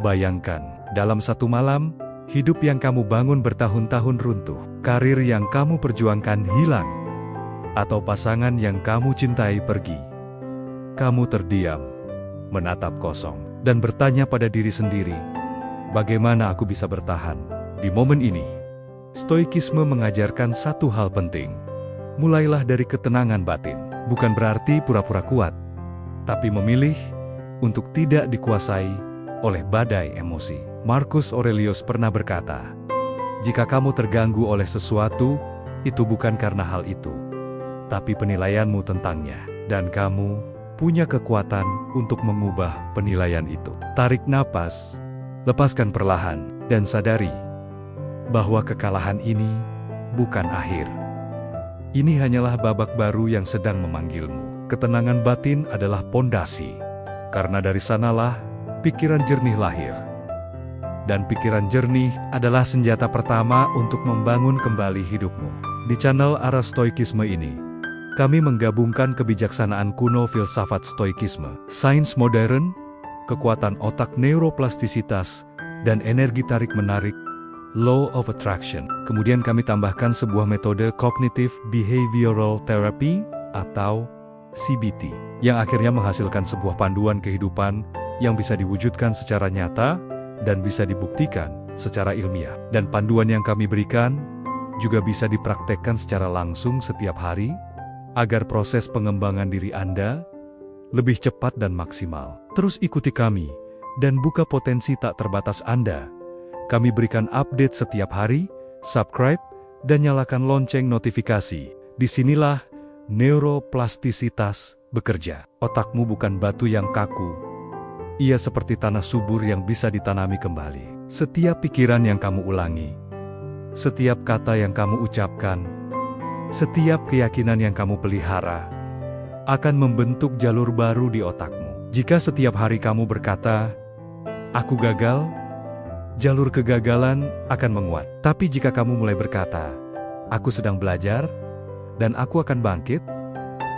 Bayangkan, dalam satu malam, hidup yang kamu bangun bertahun-tahun runtuh, karir yang kamu perjuangkan hilang, atau pasangan yang kamu cintai pergi. Kamu terdiam, menatap kosong, dan bertanya pada diri sendiri, bagaimana aku bisa bertahan? Di momen ini, Stoikisme mengajarkan satu hal penting. Mulailah dari ketenangan batin. Bukan berarti pura-pura kuat, tapi memilih untuk tidak dikuasai oleh badai emosi. Marcus Aurelius pernah berkata, jika kamu terganggu oleh sesuatu, itu bukan karena hal itu, tapi penilaianmu tentangnya. Dan kamu punya kekuatan untuk mengubah penilaian itu. Tarik napas, lepaskan perlahan, dan sadari bahwa kekalahan ini bukan akhir. Ini hanyalah babak baru yang sedang memanggilmu. Ketenangan batin adalah pondasi, karena dari sanalah pikiran jernih lahir. Dan pikiran jernih adalah senjata pertama untuk membangun kembali hidupmu. Di channel Arah Stoikisme ini, kami menggabungkan kebijaksanaan kuno filsafat Stoikisme, sains modern, kekuatan otak neuroplastisitas, dan energi tarik-menarik, Law of Attraction. Kemudian kami tambahkan sebuah metode Cognitive Behavioral Therapy atau CBT, yang akhirnya menghasilkan sebuah panduan kehidupan yang bisa diwujudkan secara nyata dan bisa dibuktikan secara ilmiah. Dan panduan yang kami berikan juga bisa dipraktekkan secara langsung setiap hari, agar proses pengembangan diri Anda lebih cepat dan maksimal. Terus ikuti kami, dan buka potensi tak terbatas Anda. Kami berikan update setiap hari, subscribe, dan nyalakan lonceng notifikasi. Disinilah neuroplastisitas bekerja. Otakmu bukan batu yang kaku. Ia seperti tanah subur yang bisa ditanami kembali. Setiap pikiran yang kamu ulangi, setiap kata yang kamu ucapkan, setiap keyakinan yang kamu pelihara, akan membentuk jalur baru di otakmu. Jika setiap hari kamu berkata, "Aku gagal," jalur kegagalan akan menguat. Tapi jika kamu mulai berkata, "Aku sedang belajar, dan aku akan bangkit,"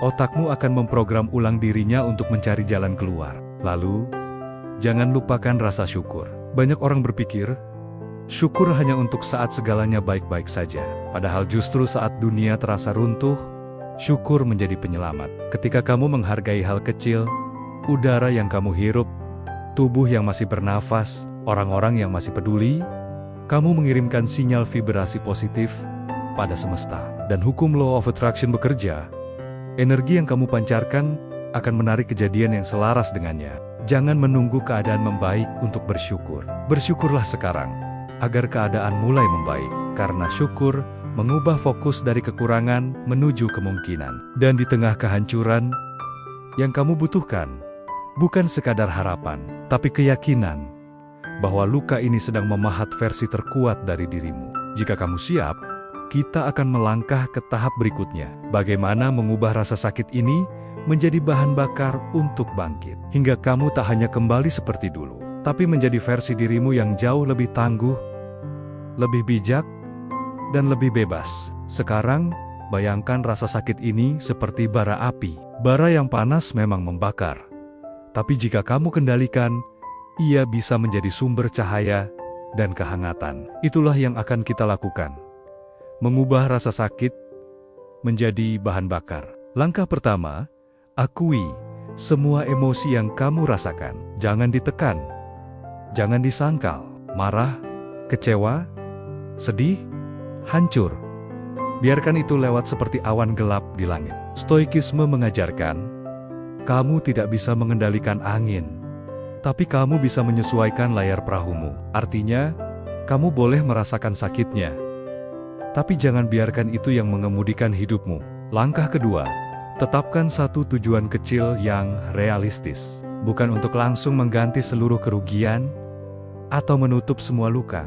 otakmu akan memprogram ulang dirinya untuk mencari jalan keluar. Lalu, jangan lupakan rasa syukur. Banyak orang berpikir, syukur hanya untuk saat segalanya baik-baik saja. Padahal justru saat dunia terasa runtuh, syukur menjadi penyelamat. Ketika kamu menghargai hal kecil, udara yang kamu hirup, tubuh yang masih bernafas, orang-orang yang masih peduli, kamu mengirimkan sinyal vibrasi positif pada semesta. Dan hukum Law of Attraction bekerja. Energi yang kamu pancarkan akan menarik kejadian yang selaras dengannya. Jangan menunggu keadaan membaik untuk bersyukur. Bersyukurlah sekarang, agar keadaan mulai membaik. Karena syukur mengubah fokus dari kekurangan menuju kemungkinan. Dan di tengah kehancuran, yang kamu butuhkan bukan sekadar harapan, tapi keyakinan bahwa luka ini sedang memahat versi terkuat dari dirimu. Jika kamu siap, kita akan melangkah ke tahap berikutnya. Bagaimana mengubah rasa sakit ini menjadi bahan bakar untuk bangkit. Hingga kamu tak hanya kembali seperti dulu, tapi menjadi versi dirimu yang jauh lebih tangguh, lebih bijak, dan lebih bebas. Sekarang, bayangkan rasa sakit ini seperti bara api. Bara yang panas memang membakar. Tapi jika kamu kendalikan, ia bisa menjadi sumber cahaya dan kehangatan. Itulah yang akan kita lakukan. Mengubah rasa sakit menjadi bahan bakar. Langkah pertama, akui semua emosi yang kamu rasakan. Jangan ditekan, jangan disangkal. Marah, kecewa, sedih, hancur. Biarkan itu lewat seperti awan gelap di langit. Stoikisme mengajarkan, kamu tidak bisa mengendalikan angin, tapi kamu bisa menyesuaikan layar perahumu. Artinya, kamu boleh merasakan sakitnya, tapi jangan biarkan itu yang mengemudikan hidupmu. Langkah kedua, tetapkan satu tujuan kecil yang realistis. Bukan untuk langsung mengganti seluruh kerugian atau menutup semua luka,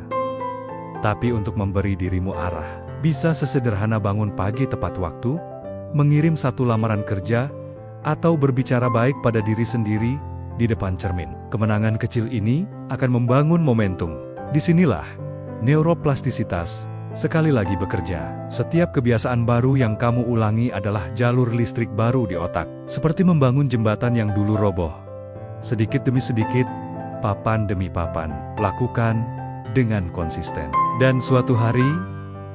tapi untuk memberi dirimu arah. Bisa sesederhana bangun pagi tepat waktu, mengirim satu lamaran kerja, atau berbicara baik pada diri sendiri di depan cermin. Kemenangan kecil ini akan membangun momentum. Disinilah neuroplastisitas sekali lagi bekerja. Setiap kebiasaan baru yang kamu ulangi adalah jalur listrik baru di otak. Seperti membangun jembatan yang dulu roboh. Sedikit demi sedikit, papan demi papan. Lakukan dengan konsisten. Dan suatu hari,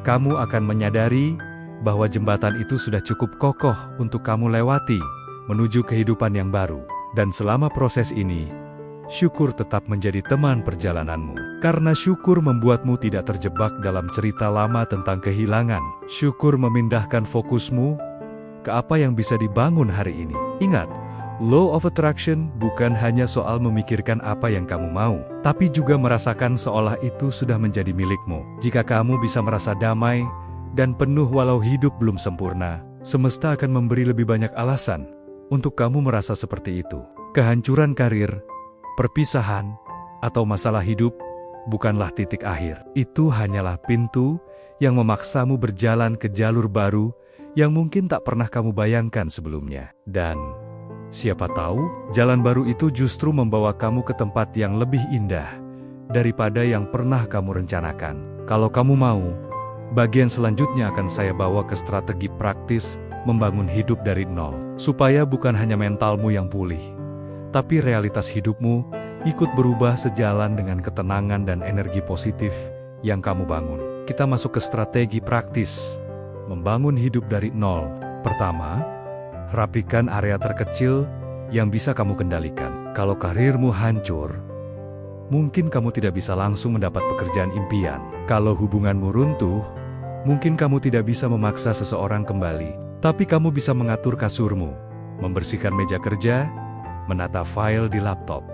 kamu akan menyadari bahwa jembatan itu sudah cukup kokoh untuk kamu lewati, menuju kehidupan yang baru. Dan selama proses ini, syukur tetap menjadi teman perjalananmu. Karena syukur membuatmu tidak terjebak dalam cerita lama tentang kehilangan. Syukur memindahkan fokusmu ke apa yang bisa dibangun hari ini. Ingat, Law of Attraction bukan hanya soal memikirkan apa yang kamu mau, tapi juga merasakan seolah itu sudah menjadi milikmu. Jika kamu bisa merasa damai dan penuh walau hidup belum sempurna, semesta akan memberi lebih banyak alasan untuk kamu merasa seperti itu. Kehancuran karir, perpisahan, atau masalah hidup bukanlah titik akhir. Itu hanyalah pintu yang memaksamu berjalan ke jalur baru yang mungkin tak pernah kamu bayangkan sebelumnya. Dan siapa tahu, jalan baru itu justru membawa kamu ke tempat yang lebih indah daripada yang pernah kamu rencanakan. Kalau kamu mau, bagian selanjutnya akan saya bawa ke strategi praktis membangun hidup dari nol. Supaya bukan hanya mentalmu yang pulih, tapi realitas hidupmu ikut berubah sejalan dengan ketenangan dan energi positif yang kamu bangun. Kita masuk ke strategi praktis membangun hidup dari nol. Pertama, rapikan area terkecil yang bisa kamu kendalikan. Kalau karirmu hancur, mungkin kamu tidak bisa langsung mendapat pekerjaan impian. Kalau hubunganmu runtuh, mungkin kamu tidak bisa memaksa seseorang kembali. Tapi kamu bisa mengatur kasurmu, membersihkan meja kerja, menata file di laptop.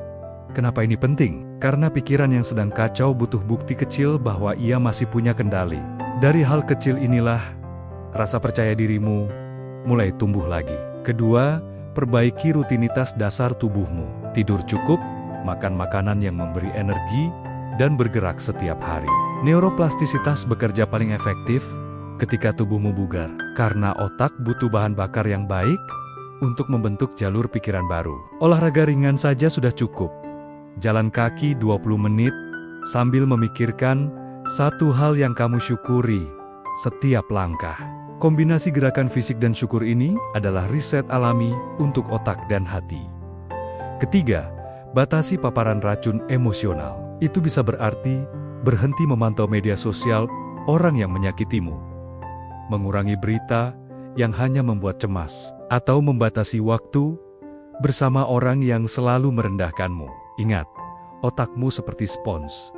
Kenapa ini penting? Karena pikiran yang sedang kacau butuh bukti kecil bahwa ia masih punya kendali. Dari hal kecil inilah rasa percaya dirimu mulai tumbuh lagi. Kedua, perbaiki rutinitas dasar tubuhmu. Tidur cukup, makan makanan yang memberi energi, dan bergerak setiap hari. Neuroplastisitas bekerja paling efektif ketika tubuhmu bugar, karena otak butuh bahan bakar yang baik untuk membentuk jalur pikiran baru. Olahraga ringan saja sudah cukup. Jalan kaki 20 menit sambil memikirkan satu hal yang kamu syukuri setiap langkah. Kombinasi gerakan fisik dan syukur ini adalah riset alami untuk otak dan hati. Ketiga, batasi paparan racun emosional. Itu bisa berarti berhenti memantau media sosial orang yang menyakitimu, mengurangi berita yang hanya membuat cemas, atau membatasi waktu bersama orang yang selalu merendahkanmu. Ingat, otakmu seperti spons.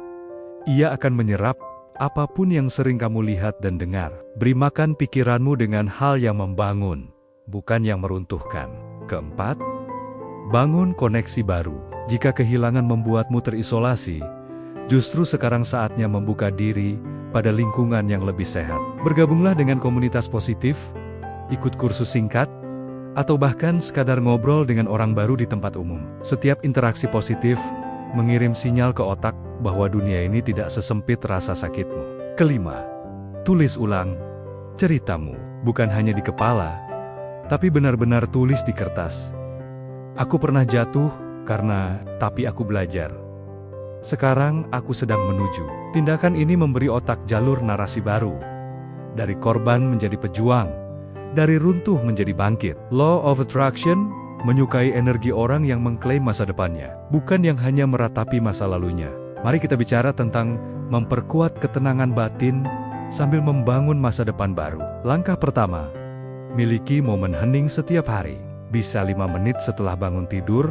Ia akan menyerap apapun yang sering kamu lihat dan dengar. Beri makan pikiranmu dengan hal yang membangun, bukan yang meruntuhkan. Keempat, bangun koneksi baru. Jika kehilangan membuatmu terisolasi, justru sekarang saatnya membuka diri pada lingkungan yang lebih sehat. Bergabunglah dengan komunitas positif, ikut kursus singkat, atau bahkan sekadar ngobrol dengan orang baru di tempat umum. Setiap interaksi positif mengirim sinyal ke otak bahwa dunia ini tidak sesempit rasa sakitmu. Kelima, tulis ulang ceritamu. Bukan hanya di kepala, tapi benar-benar tulis di kertas. Aku pernah jatuh tapi aku belajar. Sekarang aku sedang menuju. Tindakan ini memberi otak jalur narasi baru. Dari korban menjadi pejuang, dari runtuh menjadi bangkit. Law of Attraction menyukai energi orang yang mengklaim masa depannya, bukan yang hanya meratapi masa lalunya. Mari kita bicara tentang memperkuat ketenangan batin sambil membangun masa depan baru. Langkah pertama, miliki momen hening setiap hari. Bisa 5 menit setelah bangun tidur,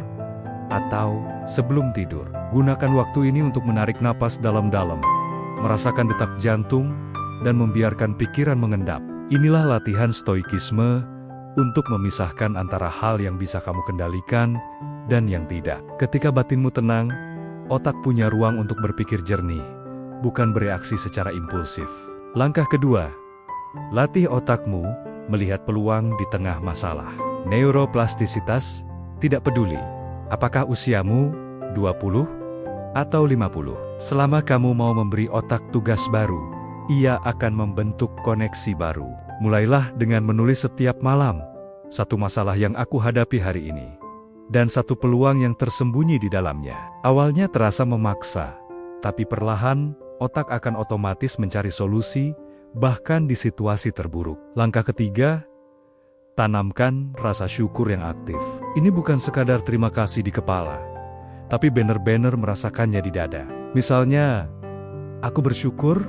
atau sebelum tidur. Gunakan waktu ini untuk menarik napas dalam-dalam, merasakan detak jantung, dan membiarkan pikiran mengendap. Inilah latihan stoikisme untuk memisahkan antara hal yang bisa kamu kendalikan dan yang tidak. Ketika batinmu tenang, otak punya ruang untuk berpikir jernih, bukan bereaksi secara impulsif. Langkah kedua, latih otakmu melihat peluang di tengah masalah. Neuroplastisitas tidak peduli apakah usiamu 20 atau 50. Selama kamu mau memberi otak tugas baru, ia akan membentuk koneksi baru. Mulailah dengan menulis setiap malam, satu masalah yang aku hadapi hari ini, dan satu peluang yang tersembunyi di dalamnya. Awalnya terasa memaksa, tapi perlahan otak akan otomatis mencari solusi, bahkan di situasi terburuk. Langkah ketiga, tanamkan rasa syukur yang aktif. Ini bukan sekadar terima kasih di kepala, tapi benar-benar merasakannya di dada. Misalnya, aku bersyukur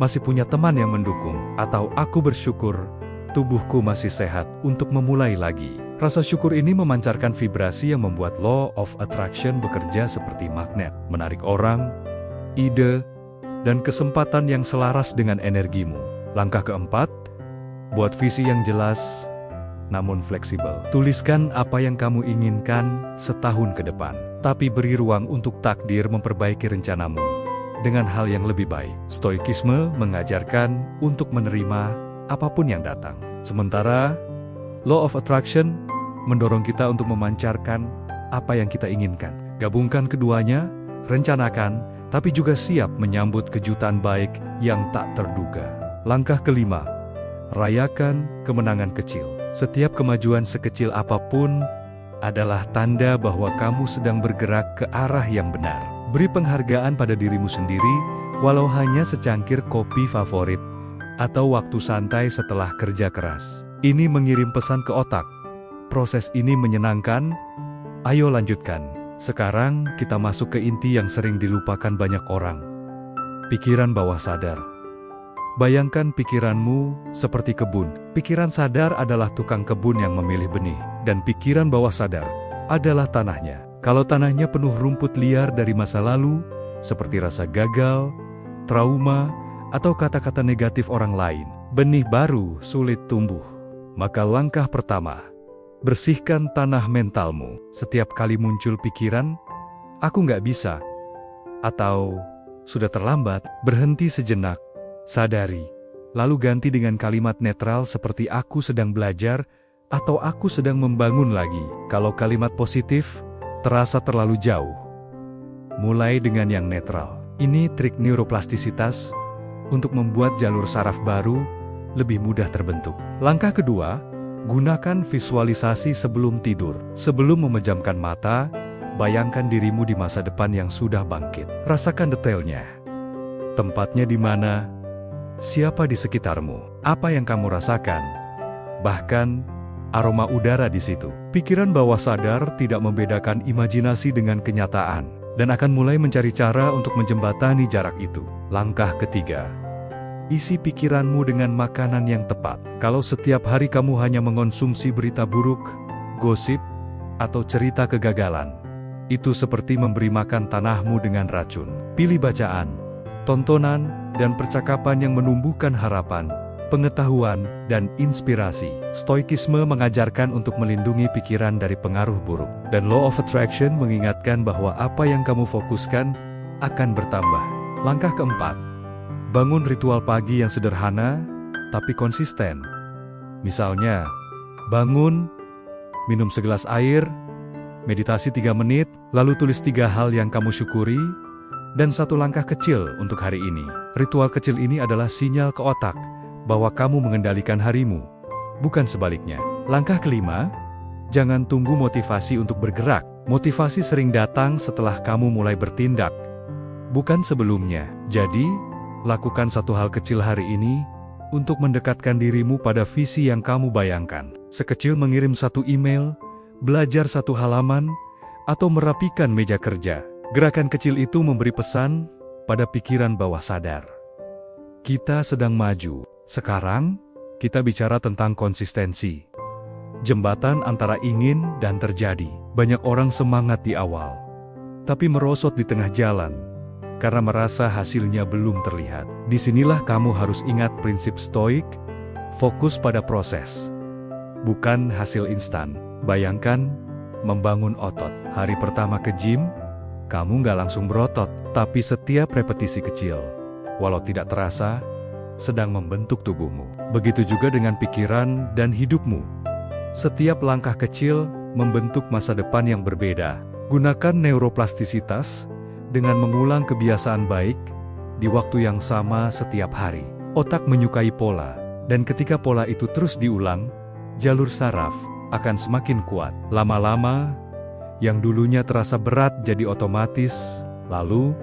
masih punya teman yang mendukung, atau aku bersyukur tubuhku masih sehat untuk memulai lagi. Rasa syukur ini memancarkan vibrasi yang membuat Law of Attraction bekerja seperti magnet, menarik orang, ide, dan kesempatan yang selaras dengan energimu. Langkah keempat, buat visi yang jelas, namun fleksibel. Tuliskan apa yang kamu inginkan setahun ke depan, tapi beri ruang untuk takdir memperbaiki rencanamu dengan hal yang lebih baik. Stoikisme mengajarkan untuk menerima apapun yang datang. Sementara, Law of Attraction mendorong kita untuk memancarkan apa yang kita inginkan. Gabungkan keduanya, rencanakan, tapi juga siap menyambut kejutan baik yang tak terduga. Langkah kelima, rayakan kemenangan kecil. Setiap kemajuan sekecil apapun adalah tanda bahwa kamu sedang bergerak ke arah yang benar. Beri penghargaan pada dirimu sendiri, walau hanya secangkir kopi favorit atau waktu santai setelah kerja keras. Ini mengirim pesan ke otak. Proses ini menyenangkan, ayo lanjutkan. Sekarang kita masuk ke inti yang sering dilupakan banyak orang. Pikiran bawah sadar. Bayangkan pikiranmu seperti kebun. Pikiran sadar adalah tukang kebun yang memilih benih, dan pikiran bawah sadar adalah tanahnya. Kalau tanahnya penuh rumput liar dari masa lalu, seperti rasa gagal, trauma, atau kata-kata negatif orang lain, benih baru sulit tumbuh. Maka langkah pertama, bersihkan tanah mentalmu. Setiap kali muncul pikiran, aku nggak bisa, atau sudah terlambat, berhenti sejenak, sadari, lalu ganti dengan kalimat netral seperti aku sedang belajar, atau aku sedang membangun lagi. Kalau kalimat positif terasa terlalu jauh, mulai dengan yang netral. Ini trik neuroplastisitas untuk membuat jalur saraf baru lebih mudah terbentuk. Langkah kedua, gunakan visualisasi sebelum tidur. Sebelum memejamkan mata, bayangkan dirimu di masa depan yang sudah bangkit. Rasakan detailnya. Tempatnya di mana? Siapa di sekitarmu? Apa yang kamu rasakan? Bahkan, aroma udara di situ. Pikiran bawah sadar tidak membedakan imajinasi dengan kenyataan, dan akan mulai mencari cara untuk menjembatani jarak itu. Langkah ketiga, isi pikiranmu dengan makanan yang tepat. Kalau setiap hari kamu hanya mengonsumsi berita buruk, gosip, atau cerita kegagalan, itu seperti memberi makan tanahmu dengan racun. Pilih bacaan, tontonan, dan percakapan yang menumbuhkan harapan, pengetahuan, dan inspirasi. Stoikisme mengajarkan untuk melindungi pikiran dari pengaruh buruk. Dan Law of Attraction mengingatkan bahwa apa yang kamu fokuskan akan bertambah. Langkah keempat, bangun ritual pagi yang sederhana, tapi konsisten. Misalnya, bangun, minum segelas air, meditasi 3 menit, lalu tulis 3 hal yang kamu syukuri, dan 1 langkah kecil untuk hari ini. Ritual kecil ini adalah sinyal ke otak bahwa kamu mengendalikan harimu, bukan sebaliknya. Langkah kelima, jangan tunggu motivasi untuk bergerak. Motivasi sering datang setelah kamu mulai bertindak, bukan sebelumnya. Jadi, lakukan 1 hal kecil hari ini untuk mendekatkan dirimu pada visi yang kamu bayangkan. Sekecil mengirim 1 email, belajar 1 halaman, atau merapikan meja kerja. Gerakan kecil itu memberi pesan pada pikiran bawah sadar. Kita sedang maju. Sekarang, kita bicara tentang konsistensi. Jembatan antara ingin dan terjadi. Banyak orang semangat di awal, tapi merosot di tengah jalan karena merasa hasilnya belum terlihat. Disinilah kamu harus ingat prinsip stoik, fokus pada proses, bukan hasil instan. Bayangkan, membangun otot. Hari pertama ke gym, kamu nggak langsung berotot, tapi setiap repetisi kecil, walau tidak terasa, sedang membentuk tubuhmu. Begitu juga dengan pikiran dan hidupmu. Setiap langkah kecil membentuk masa depan yang berbeda. Gunakan neuroplastisitas dengan mengulang kebiasaan baik di waktu yang sama setiap hari. Otak menyukai pola, dan ketika pola itu terus diulang, jalur saraf akan semakin kuat. Lama-lama, yang dulunya terasa berat jadi otomatis. Lalu,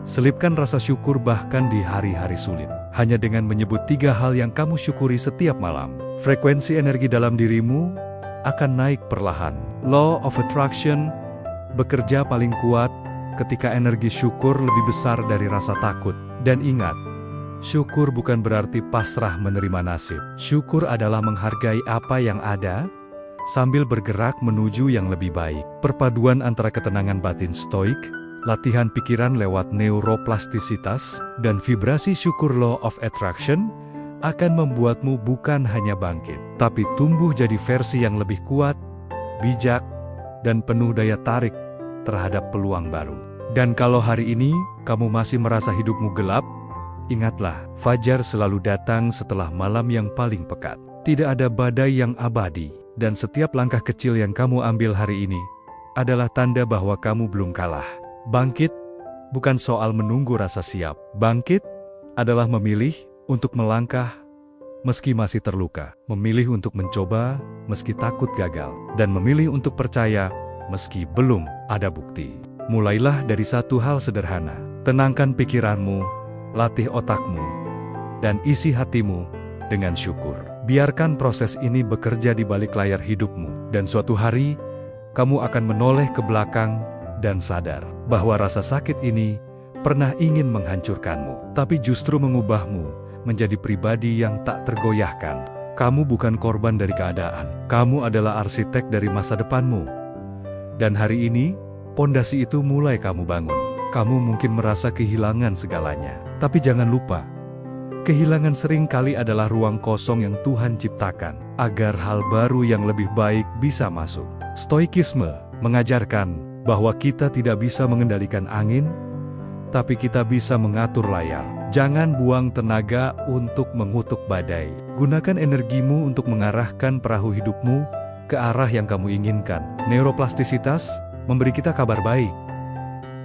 selipkan rasa syukur bahkan di hari-hari sulit. Hanya dengan menyebut 3 hal yang kamu syukuri setiap malam, frekuensi energi dalam dirimu akan naik perlahan. Law of Attraction bekerja paling kuat ketika energi syukur lebih besar dari rasa takut. Dan ingat, syukur bukan berarti pasrah menerima nasib. Syukur adalah menghargai apa yang ada, sambil bergerak menuju yang lebih baik. Perpaduan antara ketenangan batin stoik, latihan pikiran lewat neuroplastisitas, dan vibrasi syukur law of attraction, akan membuatmu bukan hanya bangkit, tapi tumbuh jadi versi yang lebih kuat, bijak, dan penuh daya tarik terhadap peluang baru. Dan kalau hari ini kamu masih merasa hidupmu gelap, ingatlah, fajar selalu datang setelah malam yang paling pekat. Tidak ada badai yang abadi, dan setiap langkah kecil yang kamu ambil hari ini adalah tanda bahwa kamu belum kalah. Bangkit bukan soal menunggu rasa siap. Bangkit adalah memilih untuk melangkah meski masih terluka, memilih untuk mencoba meski takut gagal, dan memilih untuk percaya meski belum ada bukti. Mulailah dari satu hal sederhana. Tenangkan pikiranmu, latih otakmu, dan isi hatimu dengan syukur. Biarkan proses ini bekerja di balik layar hidupmu, dan suatu hari kamu akan menoleh ke belakang dan sadar bahwa rasa sakit ini pernah ingin menghancurkanmu, tapi justru mengubahmu menjadi pribadi yang tak tergoyahkan. Kamu bukan korban dari keadaan. Kamu adalah arsitek dari masa depanmu. Dan hari ini, pondasi itu mulai kamu bangun. Kamu mungkin merasa kehilangan segalanya. Tapi jangan lupa, kehilangan sering kali adalah ruang kosong yang Tuhan ciptakan, agar hal baru yang lebih baik bisa masuk. Stoikisme mengajarkan bahwa kita tidak bisa mengendalikan angin, tapi kita bisa mengatur layar. Jangan buang tenaga untuk mengutuk badai. Gunakan energimu untuk mengarahkan perahu hidupmu ke arah yang kamu inginkan. Neuroplastisitas memberi kita kabar baik.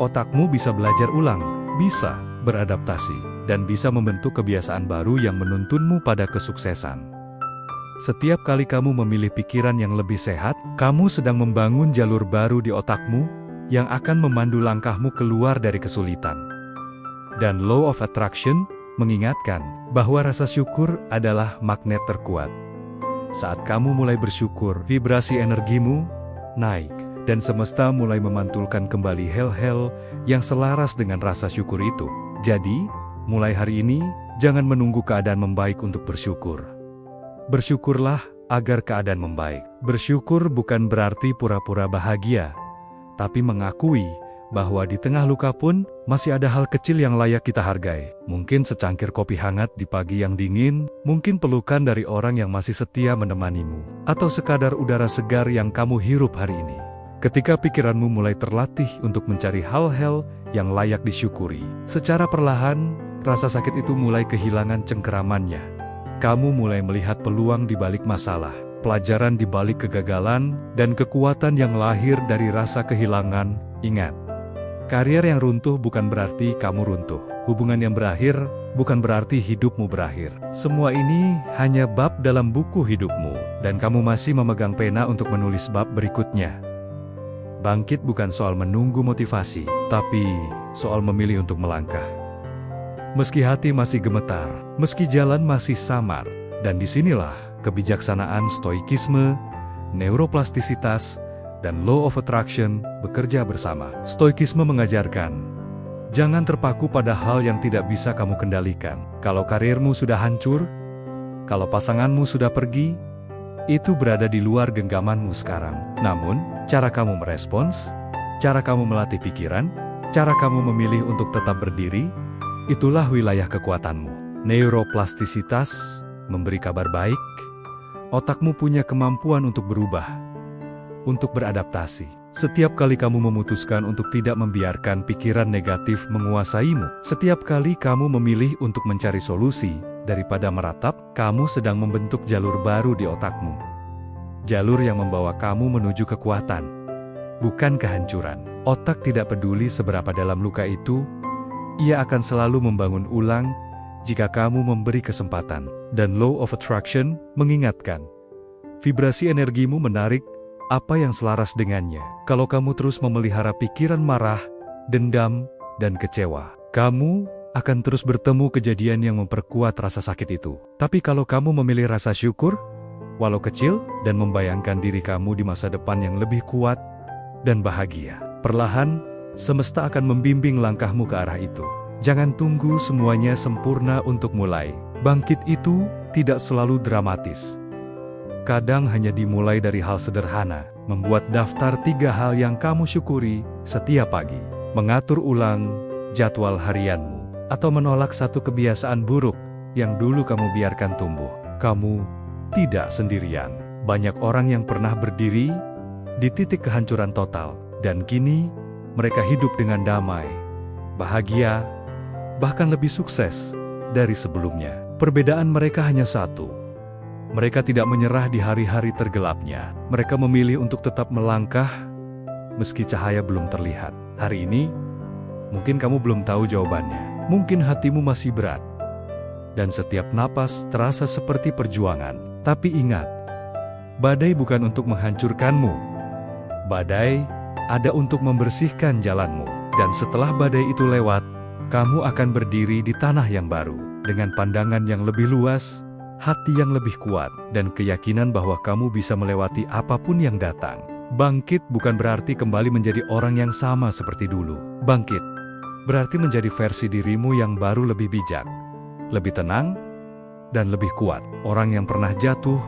Otakmu bisa belajar ulang, bisa beradaptasi, dan bisa membentuk kebiasaan baru yang menuntunmu pada kesuksesan. Setiap kali kamu memilih pikiran yang lebih sehat, kamu sedang membangun jalur baru di otakmu yang akan memandu langkahmu keluar dari kesulitan. Dan Law of Attraction mengingatkan bahwa rasa syukur adalah magnet terkuat. Saat kamu mulai bersyukur, vibrasi energimu naik, dan semesta mulai memantulkan kembali hal-hal yang selaras dengan rasa syukur itu. Jadi, mulai hari ini, jangan menunggu keadaan membaik untuk bersyukur. Bersyukurlah agar keadaan membaik. Bersyukur bukan berarti pura-pura bahagia, tapi mengakui bahwa di tengah luka pun masih ada hal kecil yang layak kita hargai. Mungkin secangkir kopi hangat di pagi yang dingin, mungkin pelukan dari orang yang masih setia menemanimu, atau sekadar udara segar yang kamu hirup hari ini. Ketika pikiranmu mulai terlatih untuk mencari hal-hal yang layak disyukuri, secara perlahan, rasa sakit itu mulai kehilangan cengkeramannya. Kamu mulai melihat peluang di balik masalah, pelajaran di balik kegagalan, dan kekuatan yang lahir dari rasa kehilangan. Ingat, karier yang runtuh bukan berarti kamu runtuh. Hubungan yang berakhir bukan berarti hidupmu berakhir. Semua ini hanya bab dalam buku hidupmu, dan kamu masih memegang pena untuk menulis bab berikutnya. Bangkit bukan soal menunggu motivasi, tapi soal memilih untuk melangkah. Meski hati masih gemetar, meski jalan masih samar, dan disinilah kebijaksanaan stoikisme, neuroplastisitas, dan law of attraction bekerja bersama. Stoikisme mengajarkan, jangan terpaku pada hal yang tidak bisa kamu kendalikan. Kalau karirmu sudah hancur, kalau pasanganmu sudah pergi, itu berada di luar genggamanmu sekarang. Namun, cara kamu merespons, cara kamu melatih pikiran, cara kamu memilih untuk tetap berdiri, itulah wilayah kekuatanmu. Neuroplastisitas memberi kabar baik, otakmu punya kemampuan untuk berubah, untuk beradaptasi. Setiap kali kamu memutuskan untuk tidak membiarkan pikiran negatif menguasaimu, setiap kali kamu memilih untuk mencari solusi daripada meratap, kamu sedang membentuk jalur baru di otakmu. Jalur yang membawa kamu menuju kekuatan, bukan kehancuran. Otak tidak peduli seberapa dalam luka itu, ia akan selalu membangun ulang jika kamu memberi kesempatan. Dan Law of Attraction mengingatkan, vibrasi energimu menarik apa yang selaras dengannya. Kalau kamu terus memelihara pikiran marah, dendam, dan kecewa, kamu akan terus bertemu kejadian yang memperkuat rasa sakit itu. Tapi kalau kamu memilih rasa syukur, walau kecil, dan membayangkan diri kamu di masa depan yang lebih kuat dan bahagia, Perlahan, semesta akan membimbing langkahmu ke arah itu. Jangan tunggu semuanya sempurna untuk mulai. Bangkit itu tidak selalu dramatis. Kadang hanya dimulai dari hal sederhana, membuat daftar 3 hal yang kamu syukuri setiap pagi, mengatur ulang jadwal harianmu, atau menolak satu kebiasaan buruk yang dulu kamu biarkan tumbuh. Kamu tidak sendirian. Banyak orang yang pernah berdiri di titik kehancuran total, dan kini mereka hidup dengan damai, bahagia, bahkan lebih sukses dari sebelumnya. Perbedaan mereka hanya satu. Mereka tidak menyerah di hari-hari tergelapnya. Mereka memilih untuk tetap melangkah meski cahaya belum terlihat. Hari ini, mungkin kamu belum tahu jawabannya. Mungkin hatimu masih berat, dan setiap napas terasa seperti perjuangan. Tapi ingat, badai bukan untuk menghancurkanmu. Badai ada untuk membersihkan jalanmu. Dan setelah badai itu lewat, kamu akan berdiri di tanah yang baru, dengan pandangan yang lebih luas, hati yang lebih kuat, dan keyakinan bahwa kamu bisa melewati apapun yang datang. Bangkit bukan berarti kembali menjadi orang yang sama seperti dulu. Bangkit berarti menjadi versi dirimu yang baru, lebih bijak, lebih tenang, dan lebih kuat. Orang yang pernah jatuh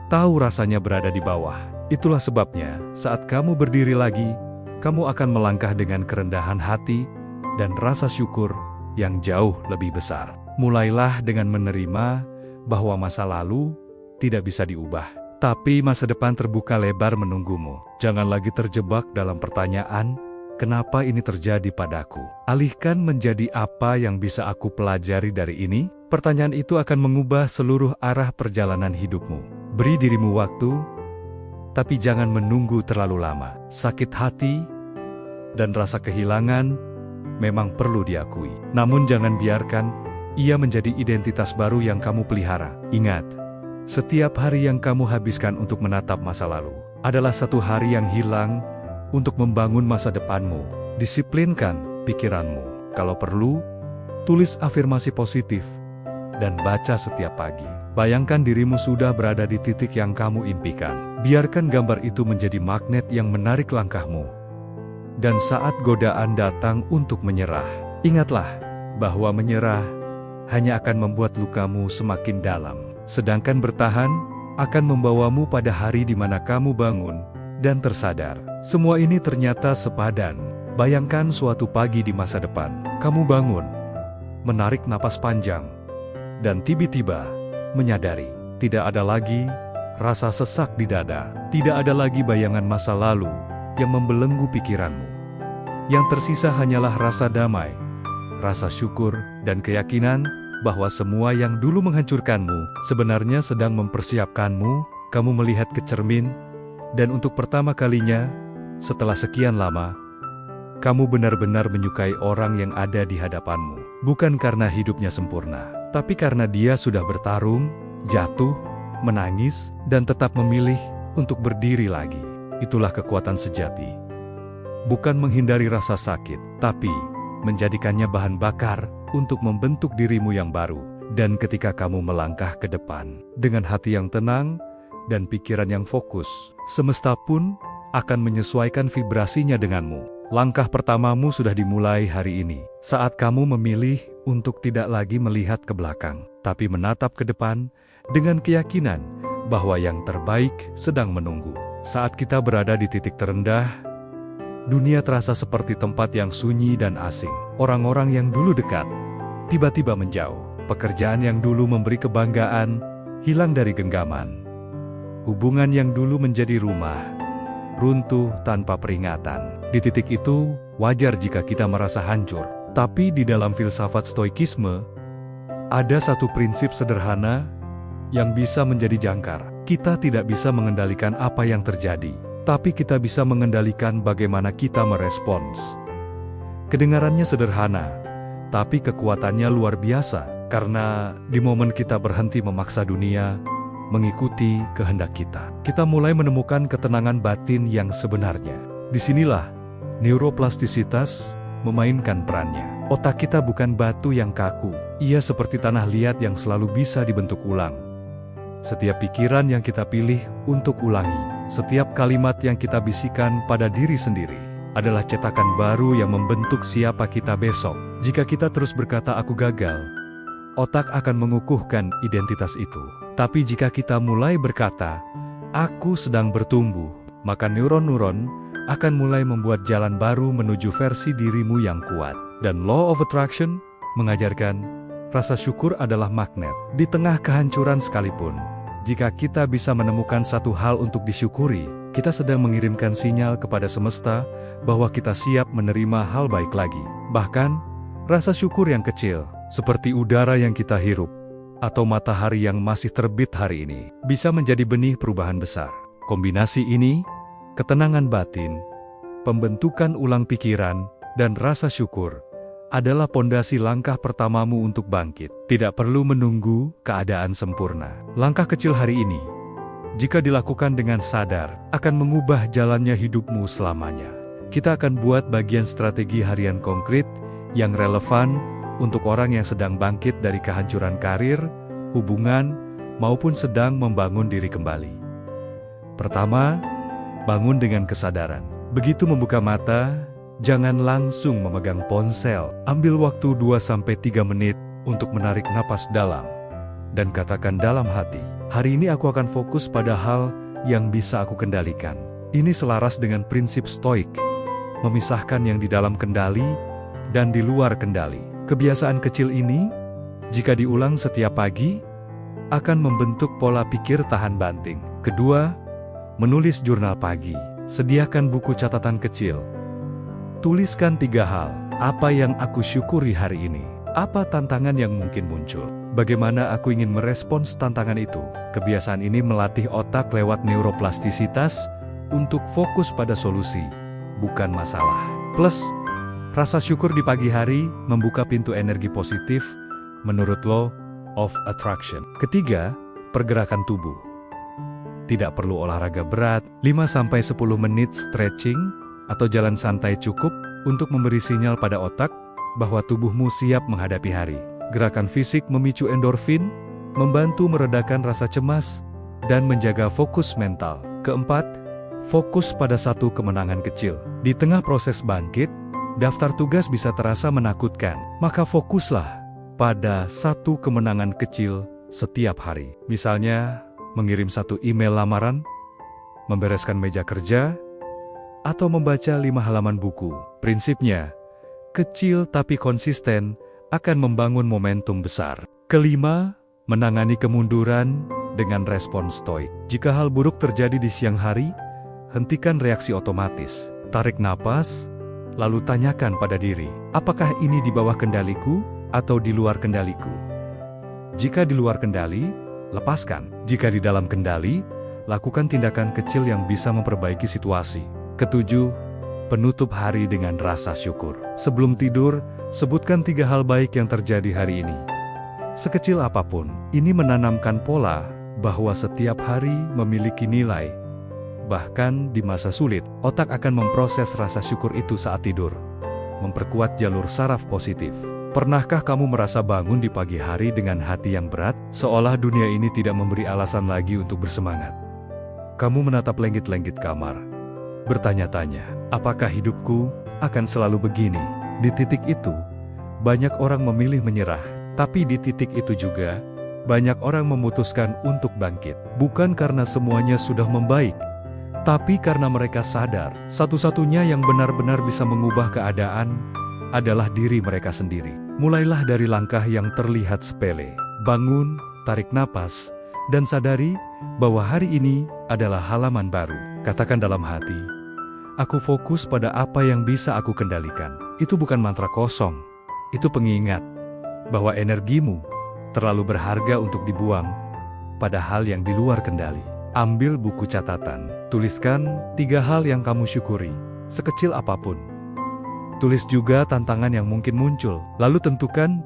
tahu rasanya berada di bawah. Itulah sebabnya, saat kamu berdiri lagi, kamu akan melangkah dengan kerendahan hati dan rasa syukur yang jauh lebih besar. Mulailah dengan menerima bahwa masa lalu tidak bisa diubah, tapi masa depan terbuka lebar menunggumu. Jangan lagi terjebak dalam pertanyaan, kenapa ini terjadi padaku? Alihkan menjadi apa yang bisa aku pelajari dari ini? Pertanyaan itu akan mengubah seluruh arah perjalanan hidupmu. Beri dirimu waktu, tapi jangan menunggu terlalu lama. Sakit hati dan rasa kehilangan memang perlu diakui. Namun jangan biarkan ia menjadi identitas baru yang kamu pelihara. Ingat, setiap hari yang kamu habiskan untuk menatap masa lalu adalah satu hari yang hilang untuk membangun masa depanmu. Disiplinkan pikiranmu. Kalau perlu, tulis afirmasi positif dan baca setiap pagi. Bayangkan dirimu sudah berada di titik yang kamu impikan. Biarkan gambar itu menjadi magnet yang menarik langkahmu. Dan saat godaan datang untuk menyerah, ingatlah bahwa menyerah hanya akan membuat lukamu semakin dalam. Sedangkan bertahan akan membawamu pada hari di mana kamu bangun dan tersadar. Semua ini ternyata sepadan. Bayangkan suatu pagi di masa depan, kamu bangun, menarik napas panjang, dan tiba-tiba menyadari, tidak ada lagi rasa sesak di dada, tidak ada lagi bayangan masa lalu yang membelenggu pikiranmu. Yang tersisa hanyalah rasa damai, rasa syukur, dan keyakinan bahwa semua yang dulu menghancurkanmu sebenarnya sedang mempersiapkanmu. Kamu melihat ke cermin, dan untuk pertama kalinya setelah sekian lama, kamu benar-benar menyukai orang yang ada di hadapanmu. Bukan karena hidupnya sempurna, tapi karena dia sudah bertarung, jatuh, menangis, dan tetap memilih untuk berdiri lagi. Itulah kekuatan sejati. Bukan menghindari rasa sakit, tapi menjadikannya bahan bakar untuk membentuk dirimu yang baru. Dan ketika kamu melangkah ke depan dengan hati yang tenang dan pikiran yang fokus, semesta pun akan menyesuaikan vibrasinya denganmu. Langkah pertamamu sudah dimulai hari ini, saat kamu memilih untuk tidak lagi melihat ke belakang, tapi menatap ke depan dengan keyakinan bahwa yang terbaik sedang menunggu. Saat kita berada di titik terendah, dunia terasa seperti tempat yang sunyi dan asing. Orang-orang yang dulu dekat tiba-tiba menjauh. Pekerjaan yang dulu memberi kebanggaan hilang dari genggaman. Hubungan yang dulu menjadi rumah runtuh tanpa peringatan. Di titik itu, wajar jika kita merasa hancur. Tapi di dalam filsafat stoikisme, ada satu prinsip sederhana yang bisa menjadi jangkar. Kita tidak bisa mengendalikan apa yang terjadi, tapi kita bisa mengendalikan bagaimana kita merespons. Kedengarannya sederhana, tapi kekuatannya luar biasa. Karena di momen kita berhenti memaksa dunia mengikuti kehendak kita, kita mulai menemukan ketenangan batin yang sebenarnya. Disinilah neuroplastisitas memainkan perannya. Otak kita bukan batu yang kaku. Ia seperti tanah liat yang selalu bisa dibentuk ulang. Setiap pikiran yang kita pilih untuk ulangi, setiap kalimat yang kita bisikan pada diri sendiri, adalah cetakan baru yang membentuk siapa kita besok. Jika kita terus berkata aku gagal, otak akan mengukuhkan identitas itu. Tapi jika kita mulai berkata, aku sedang bertumbuh, maka neuron-neuron akan mulai membuat jalan baru menuju versi dirimu yang kuat. Dan Law of Attraction mengajarkan, rasa syukur adalah magnet. Di tengah kehancuran sekalipun, jika kita bisa menemukan satu hal untuk disyukuri, kita sedang mengirimkan sinyal kepada semesta bahwa kita siap menerima hal baik lagi. Bahkan, rasa syukur yang kecil, seperti udara yang kita hirup, atau matahari yang masih terbit hari ini, bisa menjadi benih perubahan besar. Kombinasi ini, ketenangan batin, pembentukan ulang pikiran, dan rasa syukur, adalah pondasi langkah pertamamu untuk bangkit. Tidak perlu menunggu keadaan sempurna. Langkah kecil hari ini, jika dilakukan dengan sadar, akan mengubah jalannya hidupmu selamanya. Kita akan buat bagian strategi harian konkret yang relevan untuk orang yang sedang bangkit dari kehancuran karir, hubungan, maupun sedang membangun diri kembali. Pertama, bangun dengan kesadaran. Begitu membuka mata, jangan langsung memegang ponsel. Ambil waktu 2-3 menit untuk menarik napas dalam. Dan katakan dalam hati, hari ini aku akan fokus pada hal yang bisa aku kendalikan. Ini selaras dengan prinsip stoik, memisahkan yang di dalam kendali dan di luar kendali. Kebiasaan kecil ini, jika diulang setiap pagi, akan membentuk pola pikir tahan banting. Kedua, menulis jurnal pagi. Sediakan buku catatan kecil. Tuliskan 3 hal. Apa yang aku syukuri hari ini? Apa tantangan yang mungkin muncul? Bagaimana aku ingin merespons tantangan itu? Kebiasaan ini melatih otak lewat neuroplastisitas untuk fokus pada solusi, bukan masalah. Plus, rasa syukur di pagi hari membuka pintu energi positif menurut Law of Attraction. Ketiga, pergerakan tubuh. Tidak perlu olahraga berat, 5-10 menit stretching atau jalan santai cukup untuk memberi sinyal pada otak bahwa tubuhmu siap menghadapi hari. Gerakan fisik memicu endorfin, membantu meredakan rasa cemas, dan menjaga fokus mental. Keempat, fokus pada satu kemenangan kecil. Di tengah proses bangkit, daftar tugas bisa terasa menakutkan. Maka fokuslah pada satu kemenangan kecil setiap hari. Misalnya, mengirim 1 email lamaran, membereskan meja kerja, atau membaca 5 halaman buku. Prinsipnya, kecil tapi konsisten akan membangun momentum besar. Kelima, menangani kemunduran dengan respons stoik. Jika hal buruk terjadi di siang hari, hentikan reaksi otomatis. Tarik napas, lalu tanyakan pada diri, apakah ini di bawah kendaliku atau di luar kendaliku? Jika di luar kendali, lepaskan. Jika di dalam kendali, lakukan tindakan kecil yang bisa memperbaiki situasi. Ketujuh, penutup hari dengan rasa syukur. Sebelum tidur, sebutkan 3 hal baik yang terjadi hari ini. Sekecil apapun, ini menanamkan pola bahwa setiap hari memiliki nilai. Bahkan di masa sulit, otak akan memproses rasa syukur itu saat tidur, memperkuat jalur saraf positif. Pernahkah kamu merasa bangun di pagi hari dengan hati yang berat, seolah dunia ini tidak memberi alasan lagi untuk bersemangat? Kamu menatap langit-langit kamar, bertanya-tanya, apakah hidupku akan selalu begini? Di titik itu, banyak orang memilih menyerah. Tapi di titik itu juga, banyak orang memutuskan untuk bangkit. Bukan karena semuanya sudah membaik, tapi karena mereka sadar, satu-satunya yang benar-benar bisa mengubah keadaan adalah diri mereka sendiri. Mulailah dari langkah yang terlihat sepele. Bangun, tarik napas, dan sadari bahwa hari ini adalah halaman baru. Katakan dalam hati, aku fokus pada apa yang bisa aku kendalikan. Itu bukan mantra kosong, itu pengingat bahwa energimu terlalu berharga untuk dibuang pada hal yang di luar kendali. Ambil buku catatan, tuliskan 3 hal yang kamu syukuri, sekecil apapun. Tulis juga tantangan yang mungkin muncul, lalu tentukan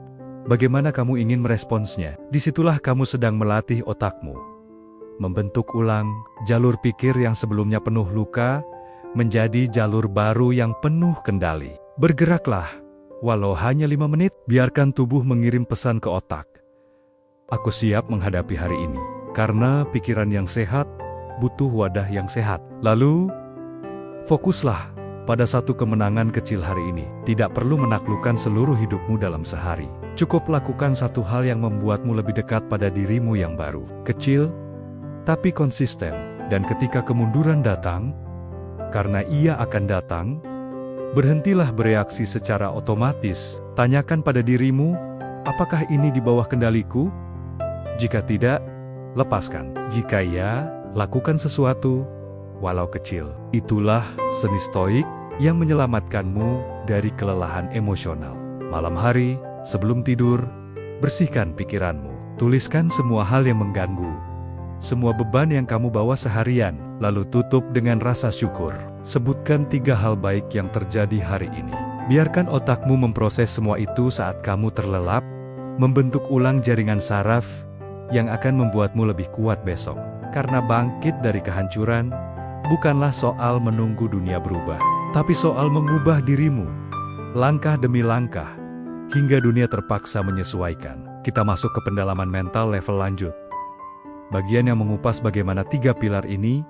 bagaimana kamu ingin meresponsnya. Disitulah kamu sedang melatih otakmu, membentuk ulang jalur pikir yang sebelumnya penuh luka, menjadi jalur baru yang penuh kendali. Bergeraklah, walau hanya 5 menit, biarkan tubuh mengirim pesan ke otak. Aku siap menghadapi hari ini, karena pikiran yang sehat butuh wadah yang sehat. Lalu, fokuslah pada satu kemenangan kecil hari ini. Tidak perlu menaklukkan seluruh hidupmu dalam sehari. Cukup lakukan satu hal yang membuatmu lebih dekat pada dirimu yang baru. Kecil, tapi konsisten. Dan ketika kemunduran datang, karena ia akan datang, berhentilah bereaksi secara otomatis. Tanyakan pada dirimu, apakah ini di bawah kendaliku? Jika tidak, lepaskan. Jika ya, lakukan sesuatu, walau kecil. Itulah seni stoik yang menyelamatkanmu dari kelelahan emosional. Malam hari, sebelum tidur, bersihkan pikiranmu. Tuliskan semua hal yang mengganggu, semua beban yang kamu bawa seharian, lalu tutup dengan rasa syukur. Sebutkan 3 hal baik yang terjadi hari ini. Biarkan otakmu memproses semua itu saat kamu terlelap, membentuk ulang jaringan saraf yang akan membuatmu lebih kuat besok. Karena bangkit dari kehancuran bukanlah soal menunggu dunia berubah, tapi soal mengubah dirimu, langkah demi langkah, hingga dunia terpaksa menyesuaikan. Kita masuk ke pendalaman mental level lanjut. Bagian yang mengupas bagaimana 3 pilar ini,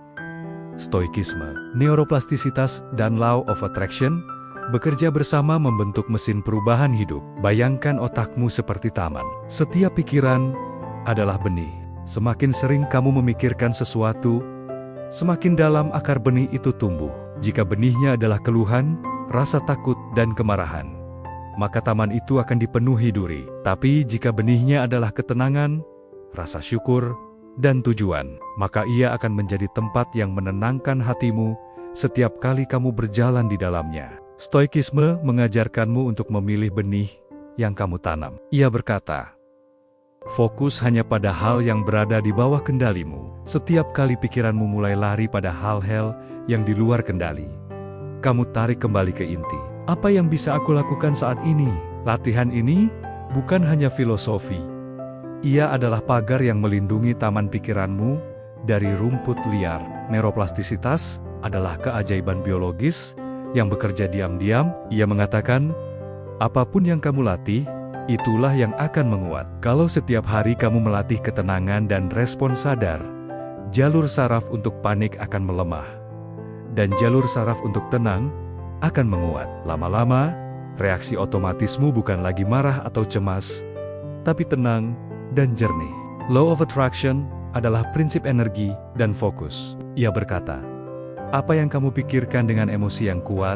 stoikisme, neuroplastisitas, dan law of attraction, bekerja bersama membentuk mesin perubahan hidup. Bayangkan otakmu seperti taman. Setiap pikiran adalah benih. Semakin sering kamu memikirkan sesuatu, semakin dalam akar benih itu tumbuh. Jika benihnya adalah keluhan, rasa takut, dan kemarahan, maka taman itu akan dipenuhi duri. Tapi jika benihnya adalah ketenangan, rasa syukur, dan tujuan, maka ia akan menjadi tempat yang menenangkan hatimu setiap kali kamu berjalan di dalamnya. Stoikisme mengajarkanmu untuk memilih benih yang kamu tanam. Ia berkata, fokus hanya pada hal yang berada di bawah kendalimu. Setiap kali pikiranmu mulai lari pada hal-hal yang di luar kendali, kamu tarik kembali ke inti. Apa yang bisa aku lakukan saat ini? Latihan ini bukan hanya filosofi. Ia adalah pagar yang melindungi taman pikiranmu dari rumput liar. Neuroplastisitas adalah keajaiban biologis yang bekerja diam-diam. Ia mengatakan, apapun yang kamu latih, itulah yang akan menguat. Kalau setiap hari kamu melatih ketenangan dan respon sadar, jalur saraf untuk panik akan melemah, dan jalur saraf untuk tenang akan menguat. Lama-lama, reaksi otomatismu bukan lagi marah atau cemas, tapi tenang dan jernih. Law of attraction adalah prinsip energi dan fokus. Ia berkata, apa yang kamu pikirkan dengan emosi yang kuat,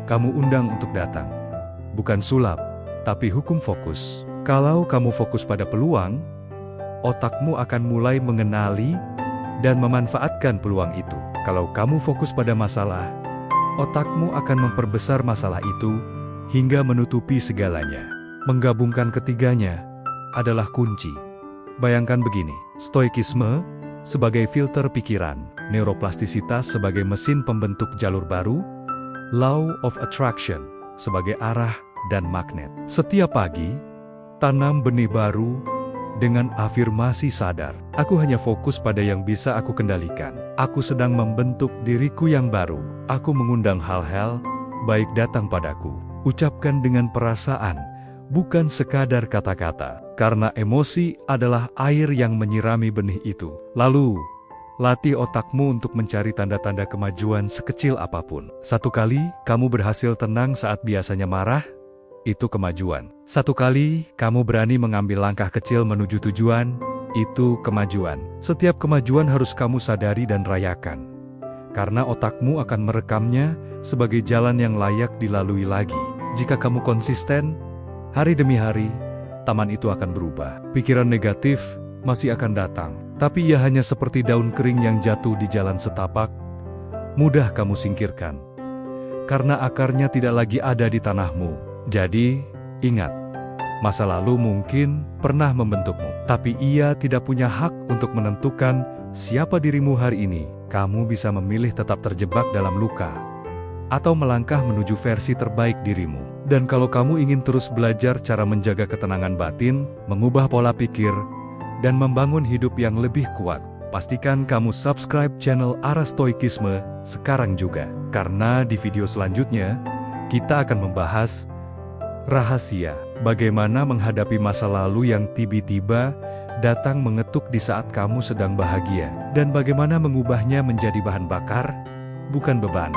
kamu undang untuk datang. Bukan sulap, tapi hukum fokus. Kalau kamu fokus pada peluang, otakmu akan mulai mengenali dan memanfaatkan peluang itu. Kalau kamu fokus pada masalah, otakmu akan memperbesar masalah itu hingga menutupi segalanya. Menggabungkan ketiganya adalah kunci. Bayangkan begini, stoikisme sebagai filter pikiran, neuroplastisitas sebagai mesin pembentuk jalur baru, law of attraction sebagai arah dan magnet. Setiap pagi, tanam benih baru dengan afirmasi sadar. Aku hanya fokus pada yang bisa aku kendalikan. Aku sedang membentuk diriku yang baru. Aku mengundang hal-hal baik datang padaku. Ucapkan dengan perasaan, bukan sekadar kata-kata. Karena emosi adalah air yang menyirami benih itu. Lalu, latih otakmu untuk mencari tanda-tanda kemajuan sekecil apapun. Satu kali kamu berhasil tenang saat biasanya marah, itu kemajuan. Satu kali kamu berani mengambil langkah kecil menuju tujuan, itu kemajuan. Setiap kemajuan harus kamu sadari dan rayakan. Karena otakmu akan merekamnya sebagai jalan yang layak dilalui lagi. Jika kamu konsisten, hari demi hari, taman itu akan berubah. Pikiran negatif masih akan datang, tapi ia hanya seperti daun kering yang jatuh di jalan setapak, mudah kamu singkirkan. Karena akarnya tidak lagi ada di tanahmu. Jadi, ingat, masa lalu mungkin pernah membentukmu, tapi ia tidak punya hak untuk menentukan siapa dirimu hari ini. Kamu bisa memilih tetap terjebak dalam luka, atau melangkah menuju versi terbaik dirimu. Dan kalau kamu ingin terus belajar cara menjaga ketenangan batin, mengubah pola pikir, dan membangun hidup yang lebih kuat, pastikan kamu subscribe channel Arah Stoikisme sekarang juga. Karena di video selanjutnya, kita akan membahas rahasia bagaimana menghadapi masa lalu yang tiba-tiba datang mengetuk di saat kamu sedang bahagia, dan bagaimana mengubahnya menjadi bahan bakar, bukan beban.